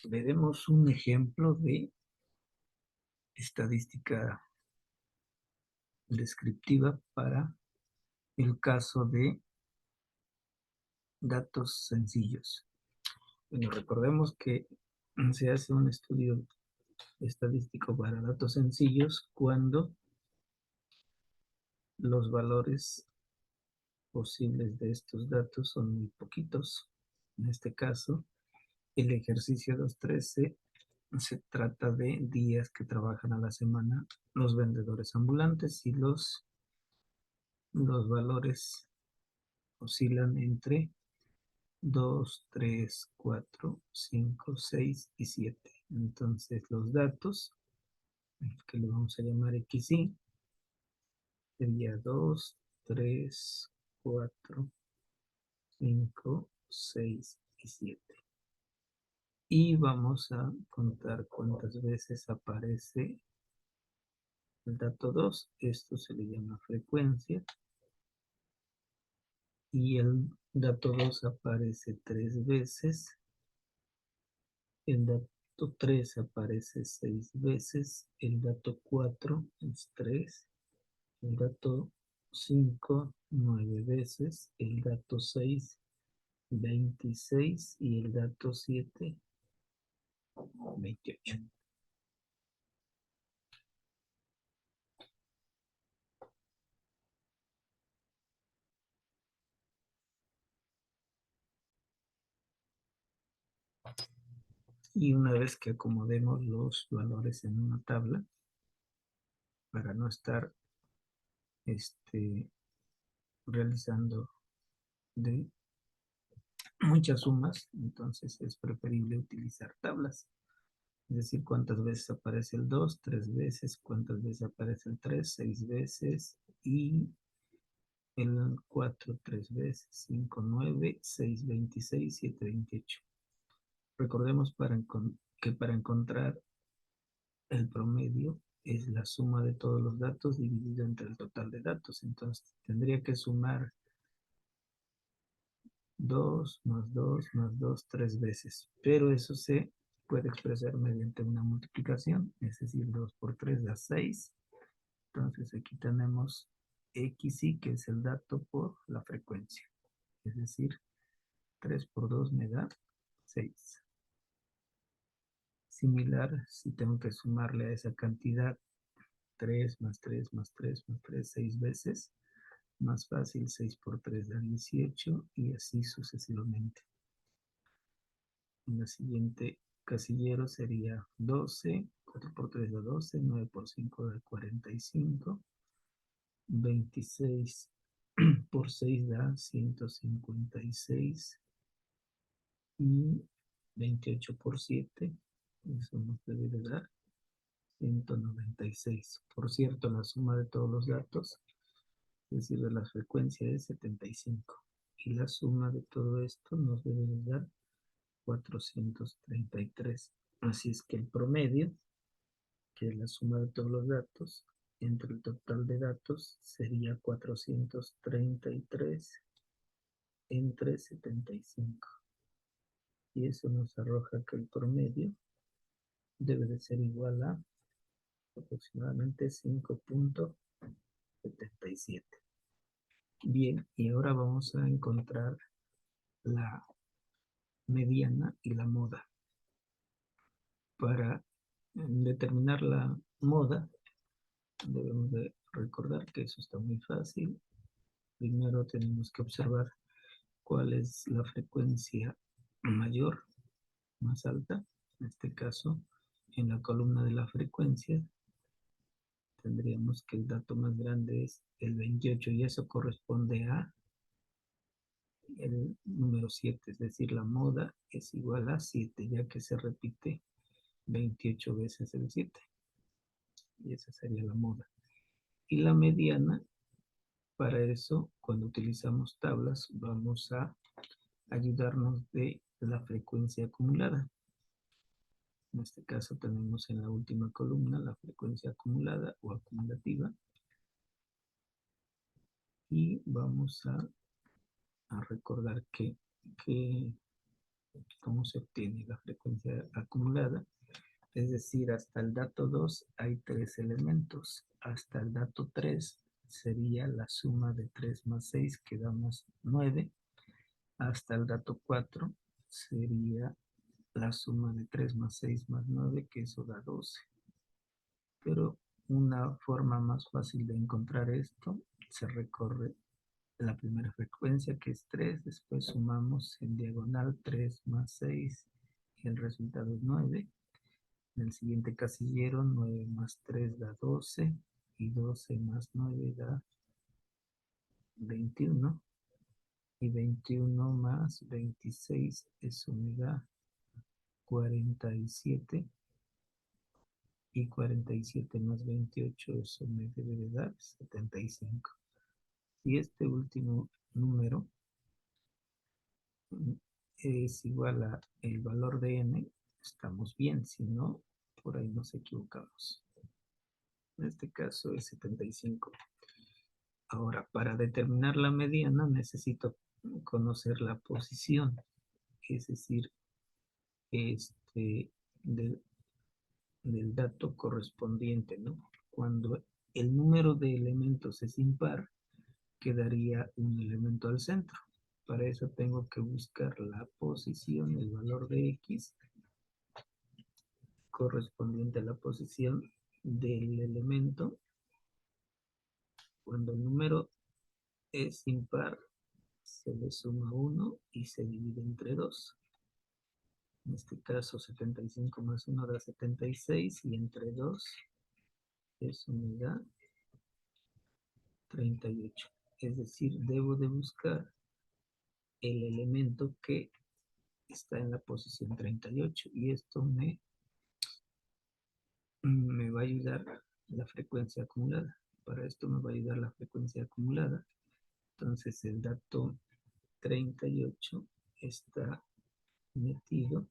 Veremos un ejemplo de estadística descriptiva para el caso de datos sencillos. Bueno, recordemos que se hace un estudio estadístico para datos sencillos cuando los valores posibles de estos datos son muy poquitos. En este caso, el ejercicio 213 se trata de días que trabajan a la semana los vendedores ambulantes y los valores oscilan entre 2, 3, 4, 5, 6 y 7. Entonces los datos, que le vamos a llamar XY, sería 2, 3, 4, 5, 6 y 7. Y vamos a contar cuántas veces aparece el dato 2. Esto se le llama frecuencia. Y el dato 2 aparece 3 veces. El dato 3 aparece 6 veces. El dato 4 es 3. El dato 5, 9 veces. El dato 6, 26. Y el dato 7, 28. Y una vez que acomodemos los valores en una tabla, para no estar realizando de muchas sumas, entonces es preferible utilizar tablas. Es decir, cuántas veces aparece el 2, 3 veces, cuántas veces aparece el 3, 6 veces, y el 4, 3 veces, 5, 9, 6, 26, 7, 28. Recordemos que para encontrar el promedio es la suma de todos los datos dividido entre el total de datos. Entonces tendría que sumar 2 más 2 más 2 3 veces. Pero eso se puede expresar mediante una multiplicación, es decir, 2 por 3 da 6. Entonces aquí tenemos XY, que es el dato por la frecuencia. Es decir, 3 por 2 me da 6. Similar, si tengo que sumarle a esa cantidad 3 más 3 más 3 más 3, 6 veces, más fácil, 6 por 3 da 18 y así sucesivamente. En el siguiente casillero sería 12, 4 por 3 da 12, 9 por 5 da 45, 26 por 6 da 156 y 28 por 7, eso nos debe de dar 196. Por cierto, la suma de todos los datos, es decir, de la frecuencia, es 75. Y la suma de todo esto nos debe de dar 433. Así es que el promedio, que es la suma de todos los datos, entre el total de datos sería 433 entre 75. Y eso nos arroja que el promedio debe de ser igual a aproximadamente 5.77. Bien, y ahora vamos a encontrar la mediana y la moda. Para determinar la moda, debemos de recordar que eso está muy fácil. Primero tenemos que observar cuál es la frecuencia mayor, más alta. En este caso, en la columna de la frecuencia, tendríamos que el dato más grande es el 28 y eso corresponde a el número 7, es decir, la moda es igual a 7, ya que se repite 28 veces el 7. Y esa sería la moda. Y la mediana, para eso, cuando utilizamos tablas, vamos a ayudarnos de la frecuencia acumulada. En este caso tenemos en la última columna la frecuencia acumulada o acumulativa. Y vamos a recordar que ¿Cómo se obtiene la frecuencia acumulada? Es decir, hasta el dato 2 hay 3 elementos. Hasta el dato 3 sería la suma de 3 más 6, que da más 9. Hasta el dato 4 sería la suma de 3 más 6 más 9, que eso da 12. Pero una forma más fácil de encontrar esto, se recorre la primera frecuencia, que es 3, después sumamos en diagonal 3 más 6 y el resultado es 9. En el siguiente casillero, 9 más 3 da 12 y 12 más 9 da 21 y 21 más 26, eso me da 47 y 47 más 28, eso me debe de dar 75. Si este último número es igual a el valor de n, estamos bien, si no, por ahí nos equivocamos. En este caso es 75. Ahora, para determinar la mediana necesito conocer la posición, es decir, este, del, del dato correspondiente, ¿no? Cuando el número de elementos es impar, quedaría un elemento al centro. Para eso tengo que buscar la posición, el valor de x, correspondiente a la posición del elemento. Cuando el número es impar, se le suma 1 y se divide entre 2. En este caso, 75 más 1 da 76 y entre 2 eso me da 38. Es decir, debo de buscar el elemento que está en la posición 38 y esto me va a ayudar la frecuencia acumulada. Para esto me va a ayudar la frecuencia acumulada. Entonces el dato 38 está metido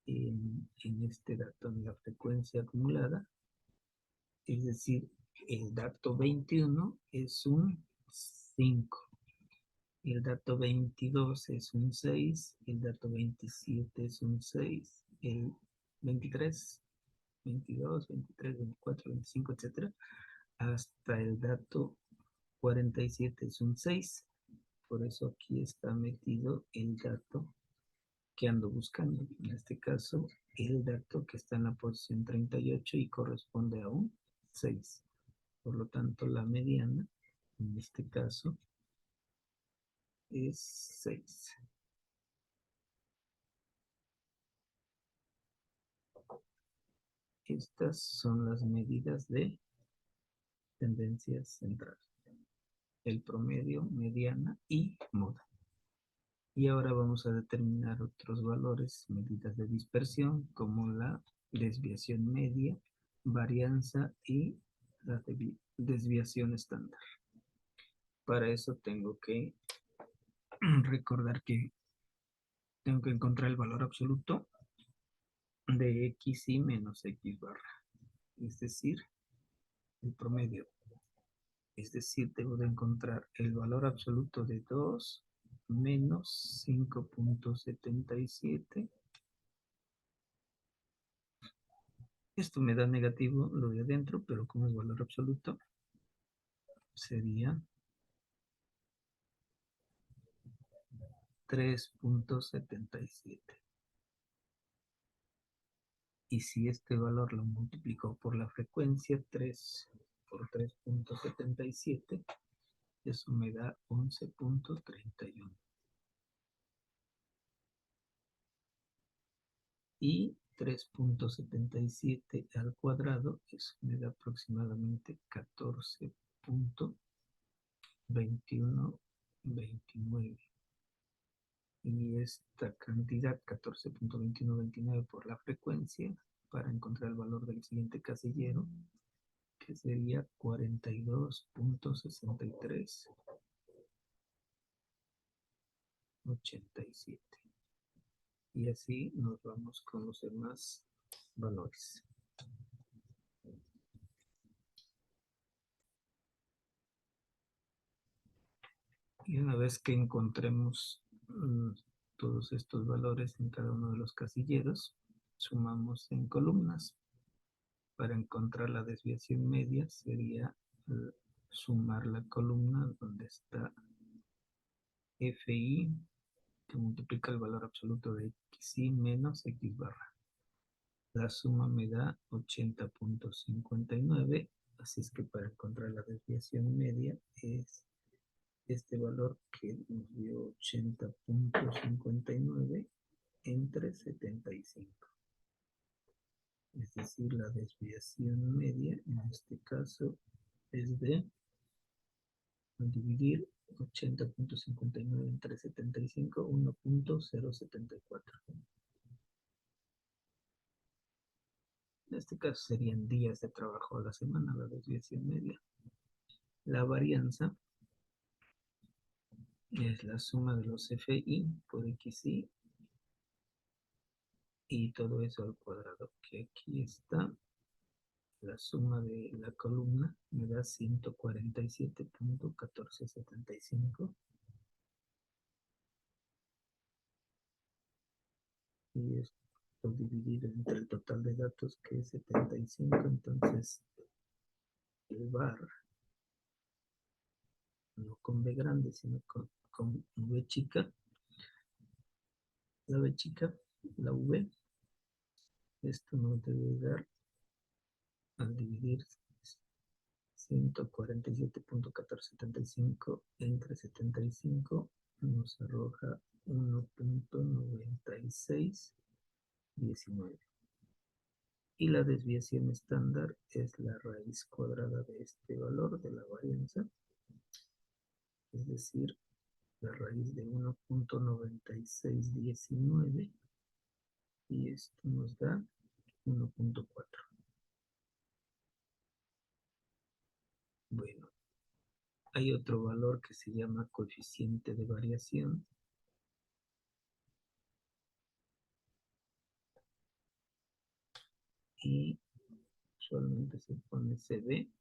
en este dato, en la frecuencia acumulada. Es decir, el dato 21 es un 5, el dato 22 es un 6, el dato 27 es un 6, el 23, 22, 23, 24, 25, etcétera, hasta el dato 47 es un 6. Por eso aquí está metido el dato que ando buscando. En este caso, el dato que está en la posición 38 y corresponde a un 6. Por lo tanto, la mediana, en este caso, es 6. Estas son las medidas de tendencia central. El promedio, mediana y moda. Y ahora vamos a determinar otros valores, medidas de dispersión, como la desviación media, varianza y la desviación estándar. Para eso tengo que recordar que tengo que encontrar el valor absoluto de x y menos x barra, es decir, el promedio. Es decir, debo de encontrar el valor absoluto de 2 menos 5.77. Esto me da negativo lo de adentro, pero como es valor absoluto, sería 3.77. Y si este valor lo multiplico por la frecuencia, 3 por 3.77, eso me da 11.31. Y 3.77 al cuadrado, eso me da aproximadamente 14.2129. Y esta cantidad, 14.2129 por la frecuencia, para encontrar el valor del siguiente casillero, que sería 42.6387. Y así nos vamos con los demás valores. Y una vez que encontremos todos estos valores en cada uno de los casilleros, sumamos en columnas. Para encontrar la desviación media sería sumar la columna donde está FI, que multiplica el valor absoluto de XI menos X barra. La suma me da 80.59, así es que para encontrar la desviación media es este valor que nos dio 80.59 entre 75. Es decir, la desviación media en este caso es de, al dividir 80.59 entre 75, 1.074. En este caso serían días de trabajo a la semana, la desviación media. La varianza es la suma de los FI por XI y todo eso al cuadrado, que aquí está. La suma de la columna me da 147.1475 y esto dividido entre el total de datos que es 75, entonces el bar, no con B grande, sino con V chica, la V chica, la V, esto nos debe dar, al dividir 147.1475 entre 75, nos arroja 1.9619. Y la desviación estándar es la raíz cuadrada de este valor de la varianza, es decir, la raíz de 1.9619 y esto nos da 1.4. Bueno, hay otro valor que se llama coeficiente de variación y usualmente se pone CB,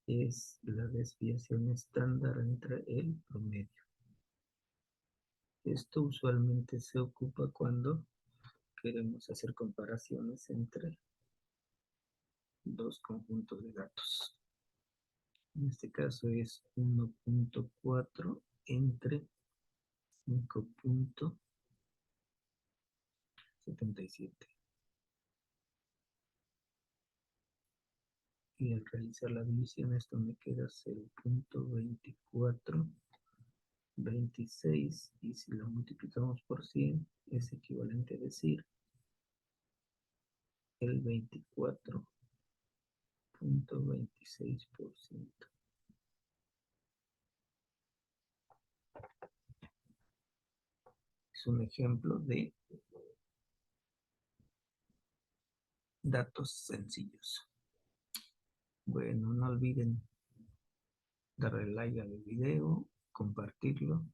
es la desviación estándar entre el promedio. Esto usualmente se ocupa cuando queremos hacer comparaciones entre dos conjuntos de datos. En este caso es 1.4 entre 5.77. Y al realizar la división esto me queda 0.2426 y si lo multiplicamos por 100 es equivalente a decir el 24.26%. Es un ejemplo de datos sencillos. Bueno, no olviden darle like al video, compartirlo.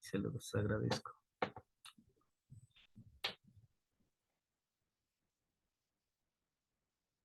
Se los agradezco.